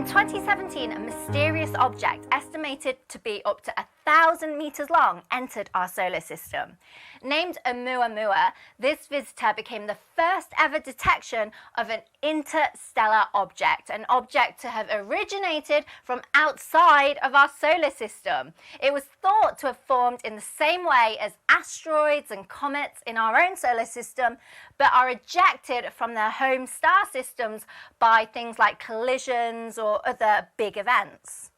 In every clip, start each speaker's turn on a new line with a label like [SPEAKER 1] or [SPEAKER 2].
[SPEAKER 1] In 2017, a mysterious object estimated to be up to 1,000 meters long entered our solar system. Named Oumuamua, this visitor became the first ever detection of an interstellar object, an object to have originated from outside of our solar system. It was thought to have formed in the same way as asteroids and comets in our own solar system, but are ejected from their home star systems by things like collisions or other big events.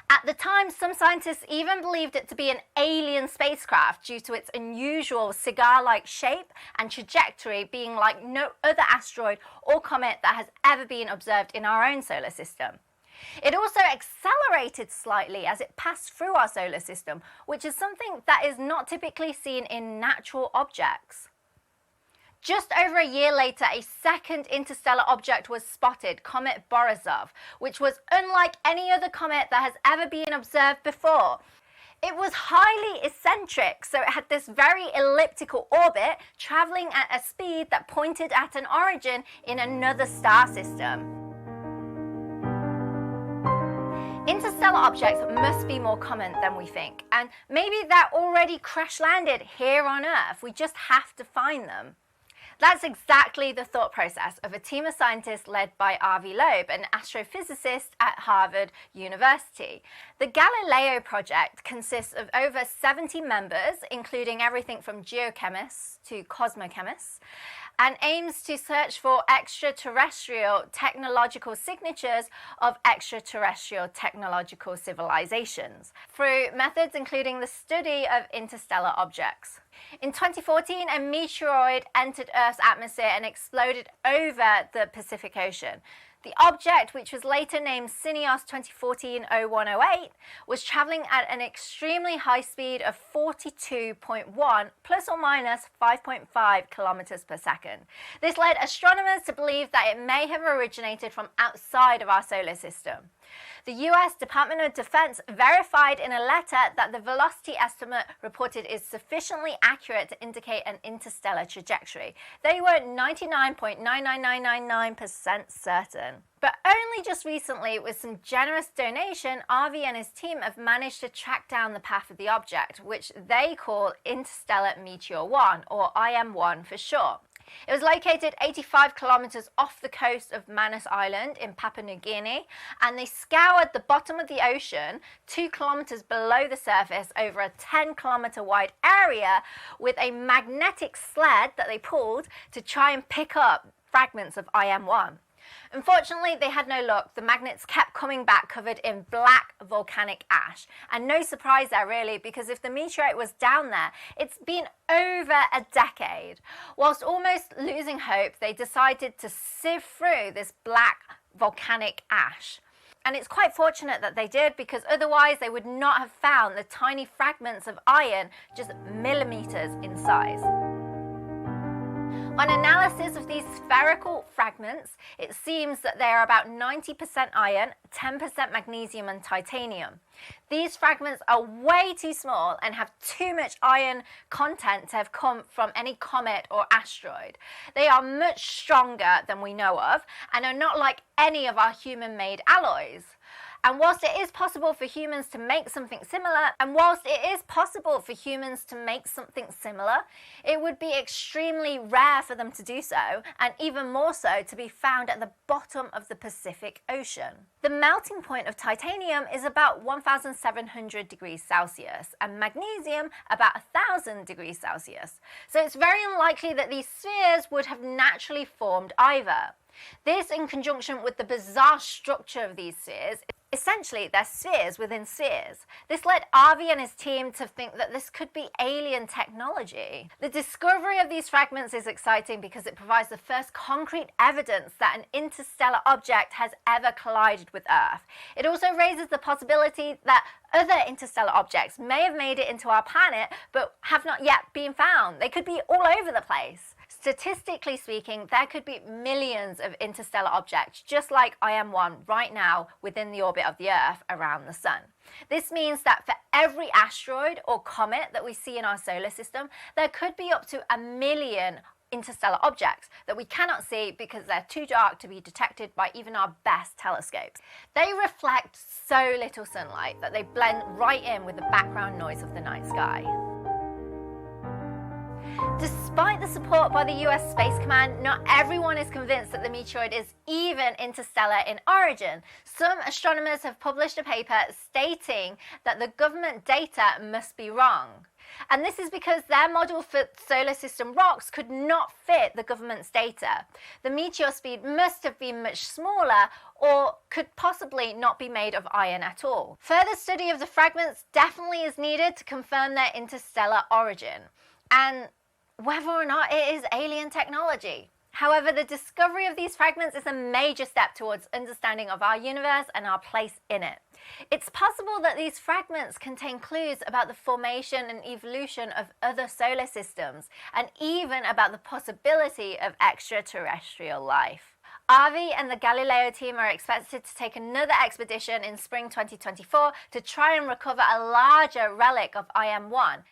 [SPEAKER 1] At the time, some scientists even believed it to be an alien spacecraft due to its unusual cigar-like shape and trajectory, being like no other asteroid or comet that has ever been observed in our own solar system. It also accelerated slightly as it passed through our solar system, which is something that is not typically seen in natural objects. Just over a year later, a second interstellar object was spotted, Comet Borisov, which was unlike any other comet that has ever been observed before. It was highly eccentric, so it had this very elliptical orbit, traveling at a speed that pointed at an origin in another star system. Interstellar objects must be more common than we think, and maybe they're already crash-landed here on Earth. We just have to find them. That's exactly the thought process of a team of scientists led by Maggie Lieu, an astrophysicist at Harvard University. The Galileo project consists of over 70 members, including everything from geochemists to cosmochemists, and aims to search for extraterrestrial technological signatures of extraterrestrial technological civilizations through methods including the study of interstellar objects. In 2014, a meteoroid entered Earth's atmosphere and exploded over the Pacific Ocean. The object, which was later named Syneos 2014-0108, was traveling at an extremely high speed of 42.1 plus or minus 5.5 kilometers per second. This led astronomers to believe that it may have originated from outside of our solar system. The US Department of Defense verified in a letter that the velocity estimate reported is sufficiently accurate to indicate an interstellar trajectory. They were 99.99999% certain. But only just recently, with some generous donation, Avi and his team have managed to track down the path of the object, which they call Interstellar Meteor 1, or IM1 for short. It was located 85 kilometers off the coast of Manus Island in Papua New Guinea, and they scoured the bottom of the ocean 2 kilometers below the surface over a 10-kilometer wide area with a magnetic sled that they pulled to try and pick up fragments of IM1. Unfortunately, they had no luck. The magnets kept coming back covered in black volcanic ash. And no surprise there really, because if the meteorite was down there, it's been over a decade. Whilst almost losing hope, they decided to sieve through this black volcanic ash. And it's quite fortunate that they did, because otherwise they would not have found the tiny fragments of iron just millimeters in size. On analysis of these spherical fragments, it seems that they are about 90% iron, 10% magnesium and titanium. These fragments are way too small and have too much iron content to have come from any comet or asteroid. They are much stronger than we know of and are not like any of our human-made alloys. And whilst it is possible for humans to make something similar, it would be extremely rare for them to do so, and even more so to be found at the bottom of the Pacific Ocean. The melting point of titanium is about 1,700 degrees Celsius, and magnesium about 1,000 degrees Celsius. So it's very unlikely that these spheres would have naturally formed either. This, in conjunction with the bizarre structure of these spheres, essentially they're spheres within spheres. This led Avi and his team to think that this could be alien technology. The discovery of these fragments is exciting because it provides the first concrete evidence that an interstellar object has ever collided with Earth. It also raises the possibility that other interstellar objects may have made it into our planet but have not yet been found. They could be all over the place. Statistically speaking, there could be millions of interstellar objects, just like IM1 right now within the orbit of the Earth around the Sun. This means that for every asteroid or comet that we see in our solar system, there could be up to 1 million interstellar objects that we cannot see because they're too dark to be detected by even our best telescopes. They reflect so little sunlight that they blend right in with the background noise of the night sky. Despite the support by the US Space Command, not everyone is convinced that the meteoroid is even interstellar in origin. Some astronomers have published a paper stating that the government data must be wrong. And this is because their model for solar system rocks could not fit the government's data. The meteor speed must have been much smaller or could possibly not be made of iron at all. Further study of the fragments definitely is needed to confirm their interstellar origin and whether or not it is alien technology. However, the discovery of these fragments is a major step towards understanding of our universe and our place in it. It's possible that these fragments contain clues about the formation and evolution of other solar systems, and even about the possibility of extraterrestrial life. Avi and the Galileo team are expected to take another expedition in spring 2024 to try and recover a larger relic of IM1.